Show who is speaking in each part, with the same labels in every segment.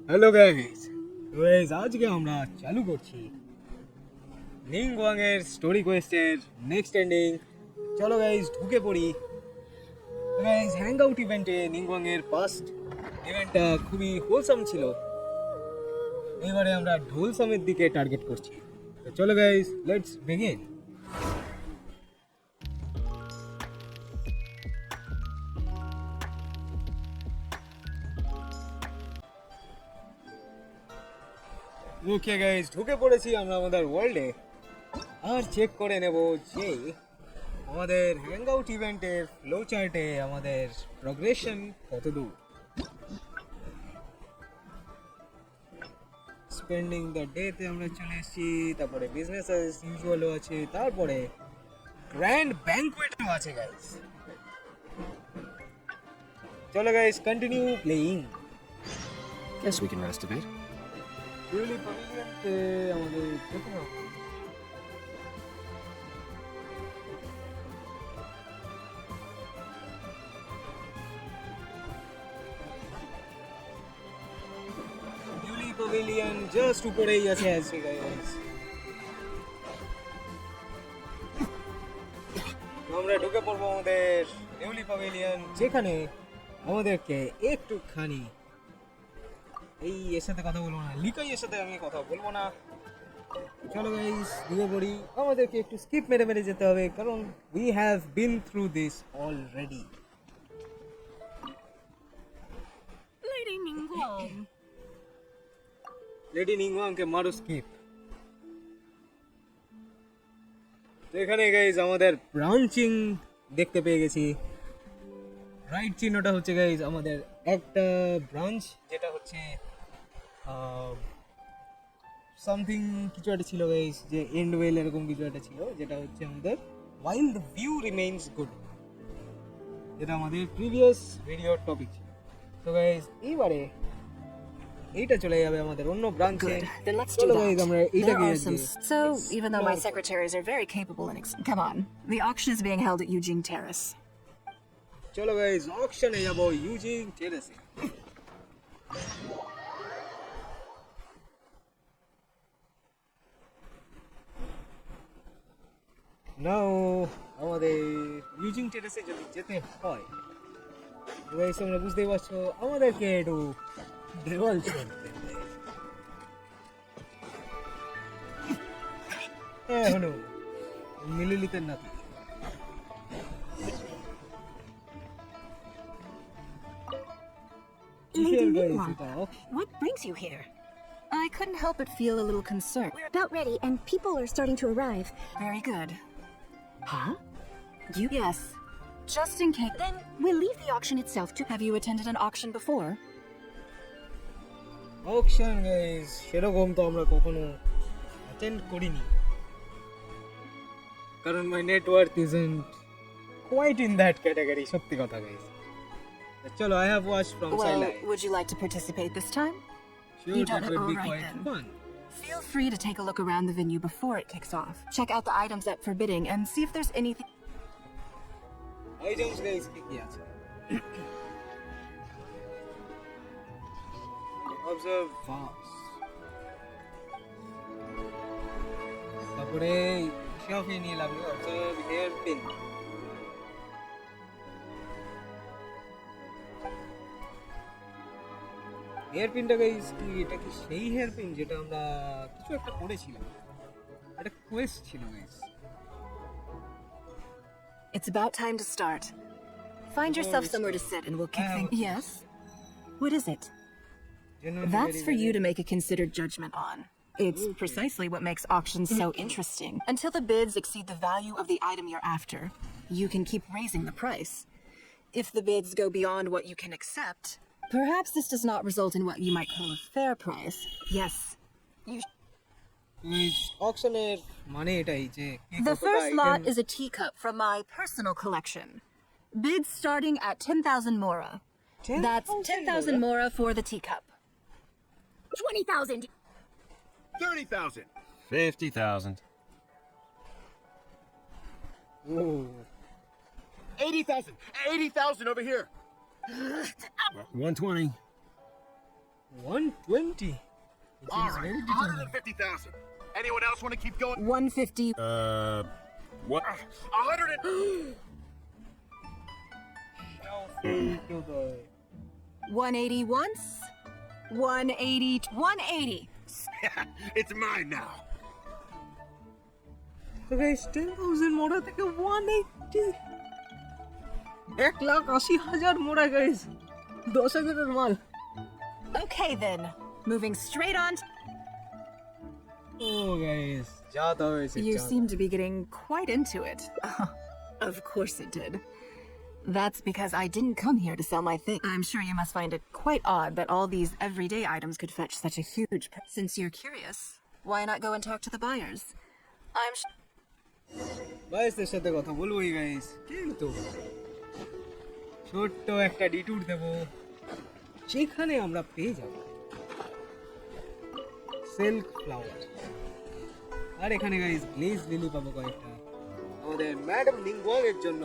Speaker 1: Hello guys আজকে আমরা চালু করছি নিংওয়াং এর স্টোরি কোয়েস্টের নেক্সট এন্ডিং। চলো গাইস ঢুকে পড়ি। গাইস হ্যাং আউট ইভেন্টে নিংওয়াং এর ফার্স্ট ইভেন্টটা খুবই হোলসাম ছিল। এবারে আমরা ঢোলসামের দিকে টার্গেট করছি। তো চলো guys let's begin. Okay guys ঢুকে পড়েছি আমরা আমাদের ওয়ার্ল্ডে। আর চেক করে নেব যে আমাদের হ্যাং আউট ইভেন্টের ফ্লো চার্টে আমাদের প্রোগ্রেশন কত দূর। স্পেন্ডিং দ্য ডেতে আমরা চলে এসেছি, তারপরে বিজনেস অ্যাজ ইউজুয়ালও আছে, তারপরে গ্র্যান্ড ব্যাঙ্কোয়েটও আছে গাইস। চলো guys continue playing.
Speaker 2: Guess we can rest a bit.
Speaker 1: লিউলি প্যাভিলিয়নতে আমাদের যেতে হবে। লিউলি প্যাভিলিয়ন জাস্ট উপরেই আছে গাইস। আমরা ঢুকে পড়বো আমাদের লিউলি প্যাভিলিয়ন, যেখানে আমাদেরকে একটুখানি এর সাথে কথা বলবো না, লিকাই এর সাথে আমি কথা বলবো না। চলো গাইস ঢুকে পড়ি। আমাদেরকে একটু স্কিপ মেরে মেরে যেতে হবে, কারণ we have been through this already.
Speaker 3: Lady Ningguang.
Speaker 1: Lady নিংওয়াংকে মারো স্কিপ। তো এখানে গাইস আমাদের ব্রাঞ্চিং দেখতে পেয়ে গেছি। রাইট চিহ্নটা হচ্ছে গাইস আমাদের একটা ব্রাঞ্চ, যেটা হচ্ছে সামথিং কিছু একটা ছিল গাইস, যে এন্ড ওয়েল এরকম কিছু একটা ছিল, যেটা হচ্ছে আমাদের while the view remains good, যেটা আমাদের প্রিভিয়াস ভিডিওর টপিক ছিল। তো গাইস এইবারে এইটা চলে যাবে আমাদের অন্য ব্রাঞ্চে।
Speaker 3: Good. Then let's do
Speaker 1: চলো গাইস আমরা
Speaker 3: that.
Speaker 1: এইটা
Speaker 3: There
Speaker 1: গিয়ে
Speaker 3: are some. So, even though my secretaries are very capable and come on, the auction is being held at Eugene Terrace.
Speaker 1: চলো গাইস অকশনে যাব ইউজিং টেরেসে। নাও আমাদের ইউজিং টেরেসে যদি যেতে হয়, গাইস আমরা বুঝতেই পারছো আমাদেরকে একটু দেওয়াল চড়তে হবে। হলো মিলিলিতের নাতি।
Speaker 3: Lady Ningguang, what brings you here? I couldn't help but feel a little concerned.
Speaker 4: We're about ready, and people are starting to arrive.
Speaker 3: Very good. Huh? You? Yes. Just in case.
Speaker 4: Then we'll leave the auction itself to...
Speaker 3: Have you attended an auction before?
Speaker 1: Auction guys সেরকম তো আমরা কখনো attend করিনি, কারণ my network isn't quite in that category. সত্যি কথা guys. চলো I have watched from
Speaker 3: Well,
Speaker 1: sideline.
Speaker 3: would you like to participate this time?
Speaker 1: Sure,
Speaker 3: You
Speaker 1: that
Speaker 3: don't-
Speaker 1: would be
Speaker 3: all right
Speaker 1: quite
Speaker 3: then.
Speaker 1: fun.
Speaker 3: Feel free to take a look around the venue before it kicks off. Check out the items at Forbidding and see if there's anything.
Speaker 1: Items guys কি কি আছে? Observe fast. তারপরে শেলফে নিয়ে লাগলো observe hair pin. Hair পিনটা guys কি এটা কি সেই হেয়ার পিন যেটা আমরা কিছু একটা করেছিলাম? এটা কোয়েস্ট ছিল guys.
Speaker 3: It's about time to start. Find yourself somewhere to sit and we'll kick things. Yes? What is it? That's for you to make a considered judgment on. It's precisely what makes auctions so interesting. Until the bids exceed the value of the item you're after, you can keep raising the price. If the bids go beyond what you can accept, perhaps this does not result in what you might call a fair price. Yes.
Speaker 1: অকশনের মানে এটাই যে
Speaker 3: The first lot is a teacup from my personal collection. Bids starting at 10,000 mora. That's 10,000 mora for the teacup.
Speaker 4: 20,000!
Speaker 2: 30,000. 50,000.
Speaker 1: Oh.
Speaker 2: 80,000. 80,000 over here. 120.
Speaker 1: 120.
Speaker 2: All right, 150,000. Anyone else want to keep going?
Speaker 3: 150.
Speaker 2: What? 100 and...
Speaker 3: 180 once. 180. 180.
Speaker 2: It's mine now.
Speaker 1: So guys, 10,000 মোড়া থেকে 180 1,80,000 মোড়া guys 10,000 এর মাল
Speaker 3: Okay then. Moving straight on.
Speaker 1: Oh guys যা দাও এসে
Speaker 3: You seem to be getting quite into it. Of course it did. That's because I didn't come here to sell my thing. I'm sure you must find it quite odd that all these everyday items could fetch such a huge price. Since you're curious, why not go and talk to the buyers? I'm
Speaker 1: ভাইসদের সাথে কথা বলবোই guys কিন্তু ছোট্ট একটা ডিটুর দেব যেখানে আমরা পেয়ে যাব silk flower আর এখানে গাইস গ্লেজ লিলি পাবো কয়েকটা আমাদের ম্যাডাম নিংগুয়াং এর জন্য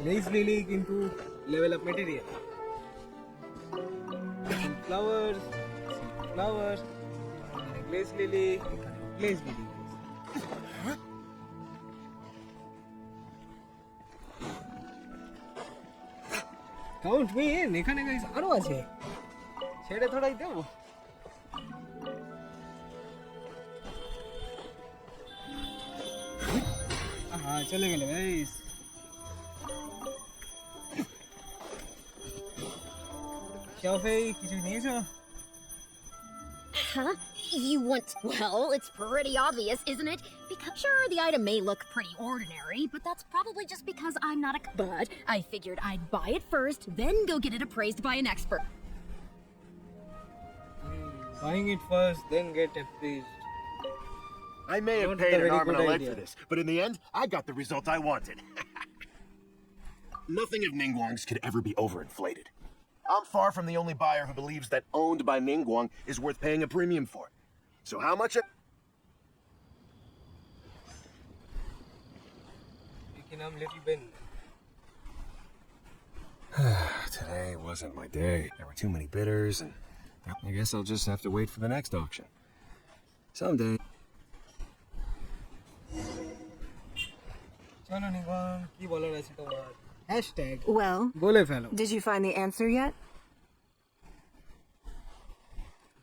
Speaker 1: গ্লেজ লিলি কিন্তু level up material flower flower glaze lily glaze lily count me in এখানে গাইস আরো আছে ছেড়ে থোড়াই দেব হ্যাঁ চলে গেল গাইস শাফে কিছু নিয়েছো
Speaker 4: Huh? You want... Well, it's pretty obvious, isn't it? Because sure, the item may look pretty ordinary, but that's probably just because I'm not a... But I figured I'd buy it first, then go get it appraised by an expert.
Speaker 1: buying it first then get appraised
Speaker 2: I may have
Speaker 1: Not
Speaker 2: paid
Speaker 1: a
Speaker 2: an
Speaker 1: very
Speaker 2: arm and a
Speaker 1: good
Speaker 2: leg
Speaker 1: idea.
Speaker 2: for this, but in the end, I got the result I wanted. Nothing of Ningguang's could ever be overinflated. I'm far from the only buyer who believes that owned by Ningguang is worth paying a premium for. So how much...
Speaker 1: Ikinam little Ben
Speaker 2: Today wasn't my day. There were too many bidders, and I guess I'll just have to wait for the next auction. Someday.
Speaker 1: চলো নিগম কি বলার আছে তোমার hashtag
Speaker 3: Well,
Speaker 1: বলে ফেলো
Speaker 3: did you find the answer yet?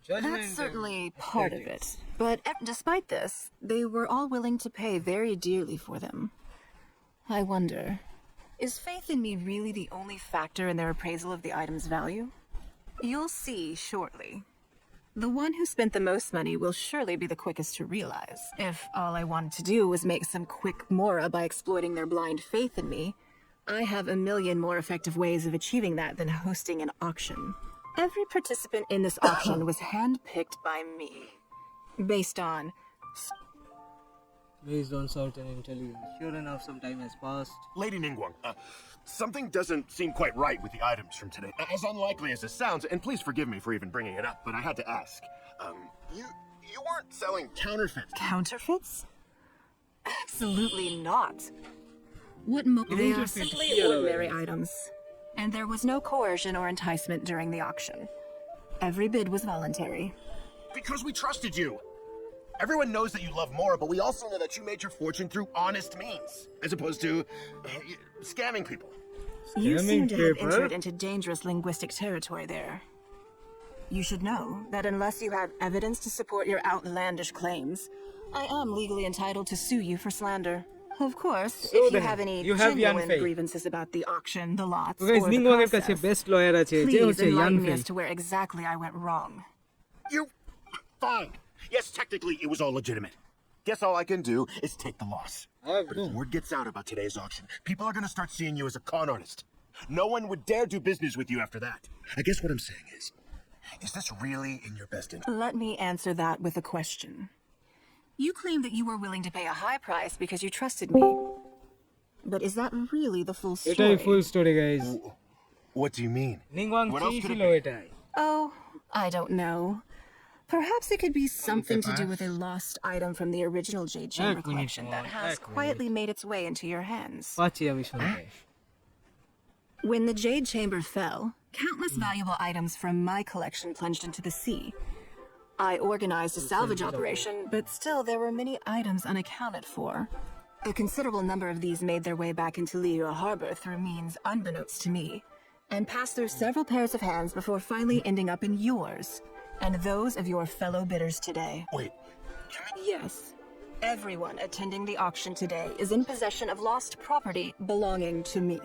Speaker 1: Judgment
Speaker 3: That's
Speaker 1: and
Speaker 3: certainly part of it. But despite this, they were all willing to pay very dearly for them. I wonder, is faith in me really the only factor in their appraisal of the item's value? You'll see shortly. The one who spent the most money will surely be the quickest to realize. If all I wanted to do was make some quick mora by exploiting their blind faith in me, I have a million more effective ways of achieving that than hosting an auction. Every participant in this auction was handpicked by me, based on
Speaker 1: certain intelligence. Sure enough, some time has passed.
Speaker 2: Lady Ningguang, something doesn't seem quite right with the items from today. As unlikely as this sounds, and please forgive me for even bringing it up, but I had to ask. You weren't selling counterfeits.
Speaker 3: counterfeits? Absolutely not. They are simply ordinary items, and there was no coercion or enticement during the auction. Every bid was voluntary.
Speaker 2: Because we trusted you. Everyone knows that you love Mora, but we also know that you made your fortune through honest means, as opposed to scamming people.
Speaker 3: You seem to have
Speaker 1: people?
Speaker 3: entered into dangerous linguistic territory there. You should know that unless you have evidence to support your outlandish claims, I am legally entitled to sue you for slander. Of course, if you
Speaker 1: then,
Speaker 3: have any
Speaker 1: you have Yan
Speaker 3: genuine
Speaker 1: Fei.
Speaker 3: grievances about the auction, the lots,
Speaker 1: guys,
Speaker 3: or the
Speaker 1: Ningguang এর কাছে
Speaker 3: process,
Speaker 1: best lawyer আছে যে
Speaker 3: please
Speaker 1: হচ্ছে ইয়ান
Speaker 3: enlighten me
Speaker 1: Fei
Speaker 3: as to where exactly I went wrong.
Speaker 2: You... Fine. Yes, technically, it was all legitimate. Guess all I can do is take the loss. But if word gets out about today's auction, people are going to start seeing you as a con artist. No one would dare do business with you after that. I guess what I'm saying is this really in your best interest?
Speaker 3: Let me answer that with a question. You claim that you were willing to pay a high price because you trusted me. But is that really the full story?
Speaker 1: এটাই full story guys
Speaker 2: What do you mean?
Speaker 1: নিংওয়াং
Speaker 2: What else could it
Speaker 1: ছিল
Speaker 2: be?
Speaker 1: এটাই
Speaker 3: Oh, I don't know. Perhaps it could be something to do with a lost item from the original Jade Chamber
Speaker 1: minute,
Speaker 3: collection that
Speaker 1: Juan,
Speaker 3: has
Speaker 1: ek minute.
Speaker 3: quietly made its way into your hands.
Speaker 1: পাচ্ছি আমি শুনতে
Speaker 3: When the Jade Chamber fell, countless valuable items from my collection plunged into the sea. I organized a salvage operation, but still there were many items unaccounted for. A considerable number of these made their way back into Liyue Harbor through means unbeknownst to me, and passed through several pairs of hands before finally ending up in yours, and those of your fellow bidders today.
Speaker 2: Wait,
Speaker 3: Yes. Everyone attending the auction today is in possession of lost property belonging to me.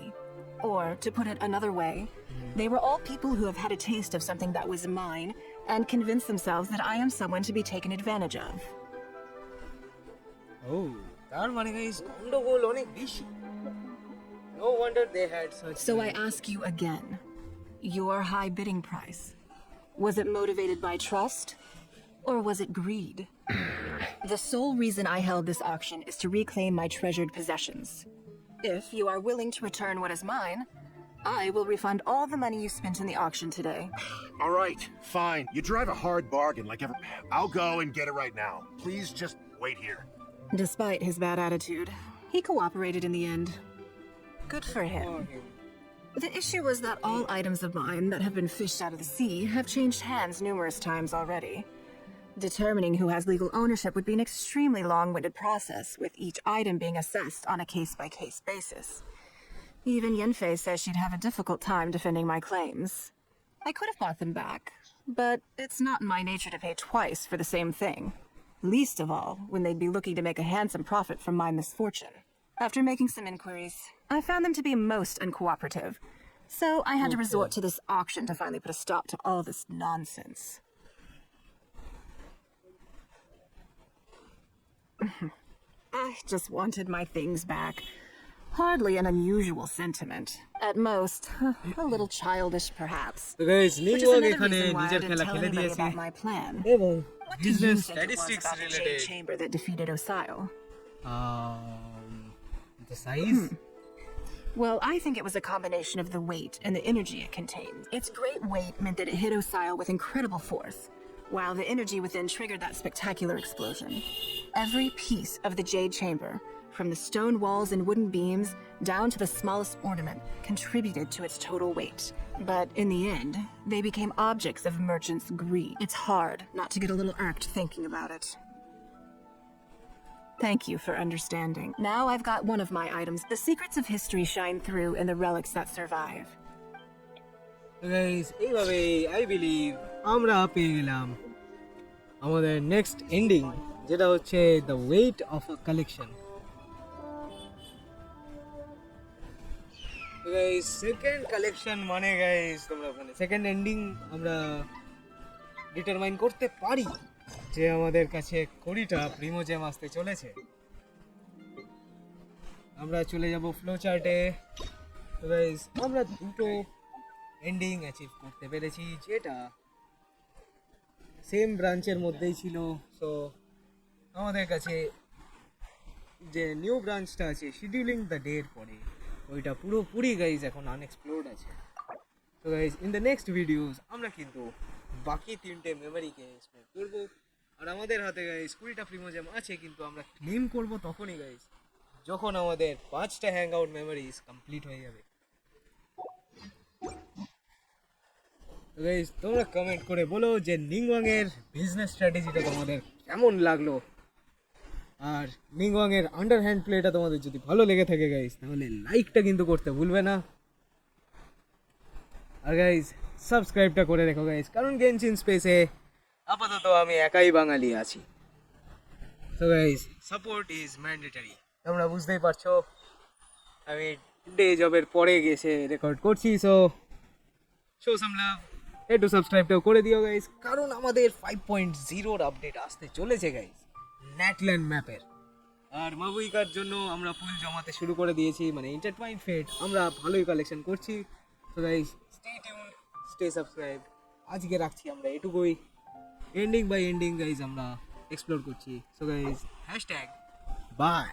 Speaker 3: Or, to put it another way, they were all people who have had a taste of something that was mine and convinced themselves that I am someone to be taken advantage of.
Speaker 1: Oh, তার মানে guys গন্ডগোল অনেক বেশি. No wonder they had such.
Speaker 3: So I ask you again, your high bidding price, was it motivated by trust? Or was it greed? The sole reason I held this auction is to reclaim my treasured possessions. If you are willing to return what is mine, I will refund all the money you spent in the auction today.
Speaker 2: all right, fine. You drive a hard bargain like ever. I'll go and get it right now. Please just wait here.
Speaker 3: Despite his bad attitude, he cooperated in the end. Good for him. The issue was that all items of mine that have been fished out of the sea have changed hands numerous times already. Determining who has legal ownership would be an extremely long-winded process, with each item being assessed on a case-by-case basis. Even Yenfei says she'd have a difficult time defending my claims. I could have bought them back, but it's not in my nature to pay twice for the same thing. Least of all, when they'd be looking to make a handsome profit from my misfortune. After making some inquiries, I found them to be most uncooperative, so I had to resort to this auction to finally put a stop to all this nonsense. I just wanted my things back. Hardly an unusual sentiment. At most, a little childish perhaps.
Speaker 1: So guys,
Speaker 3: Which is
Speaker 1: Ningguang
Speaker 3: another
Speaker 1: এখানে
Speaker 3: reason why I
Speaker 1: নিজের
Speaker 3: didn't
Speaker 1: খেলা
Speaker 3: tell
Speaker 1: খেলে
Speaker 3: anybody
Speaker 1: দিয়েছে
Speaker 3: about my plan.
Speaker 1: এবং
Speaker 3: What do you
Speaker 1: business
Speaker 3: think it was
Speaker 1: statistics
Speaker 3: about the Jade
Speaker 1: related.
Speaker 3: Chamber that defeated Osio?
Speaker 1: The size.
Speaker 3: Well, I think it was a combination of the weight and the energy it contained. Its great weight meant that it hit Osio with incredible force, while the energy within triggered that spectacular explosion. Every piece of the Jade Chamber, from the stone walls and wooden beams down to the smallest ornament, contributed to its total weight. But in the end, they became objects of merchants' greed. It's hard not to get a little irked thinking about it. Thank you for understanding. Now I've got one of my items. The secrets of history shine through in the relics that survive.
Speaker 1: So guys, এইভাবে I believe আমরা পেয়ে গেলাম আমাদের next ending, যেটা হচ্ছে the weight of a collection. Guys second collection মানে guys তোমরা মানে সেকেন্ড এন্ডিং আমরা ডিটারমাইন করতে পারি যে আমাদের কাছে কুড়িটা প্রিমো জেম আসতে চলেছে। আমরা চলে যাব ফ্লো চার্টে। তো গাইস আমরা দুটো এন্ডিং অ্যাচিভ করতে পেরেছি, যেটা সেম ব্রাঞ্চের মধ্যেই ছিল। সো আমাদের কাছে যে নিউ ব্রাঞ্চটা আছে শিডিউলিং দ্য ডের পরে, ওইটা পুরোপুরি গাইজ এখন আনএক্সপ্লোর্ড আছে। তো guys in the next videos আমরা কিন্তু বাকি তিনটে মেমোরিকে এক্সপ্লোর করবো। আর আমাদের হাতে গাইজ 20টা প্রিমোজেম আছে, কিন্তু আমরা ক্লেম করবো তখনই গাইজ যখন আমাদের 5টা হ্যাং আউট মেমোরিজ কমপ্লিট হয়ে যাবে। তো গাইজ তোমরা কমেন্ট করে বলো যে নিংওয়াং এর বিজনেস স্ট্র্যাটেজিটা তোমাদের কেমন লাগলো, আর নিংওয়াং এর আন্ডারহ্যান্ড প্লেটা তোমাদের যদি ভালো লেগে থাকে গাইজ তাহলে লাইকটা কিন্তু করতে ভুলবে না। আর গাইজ সাবস্ক্রাইবটা করে রেখো গাইজ, কারণ গেনশিন স্পেসে আপাতত আমি একাই বাঙালি আছি। তো গাইজ সাপোর্ট ইজ ম্যান্ডেটারি। তোমরা বুঝতেই পারছো আমি ডে জবের পরে গেছে রেকর্ড করছি। সো শো সাম লাভ, একটু সাবস্ক্রাইবটাও করে দিও গাইজ, কারণ আমাদের 5.0 আপডেট আসতে চলেছে গাইজ ন্যাটল্যান্ড ম্যাপের। আর মাবুইকার জন্য আমরা ফুল জমাতে শুরু করে দিয়েছি, মানে ইন্টারটুয়াইন ফেট আমরা ভালোই কালেকশন করছি। তো guys stay tune, stay subscribe. আজকে রাখছি আমরা এটুকুই, এন্ডিং বাই এন্ডিং গাইজ আমরা এক্সপ্লোর করছি। So guys hashtag by.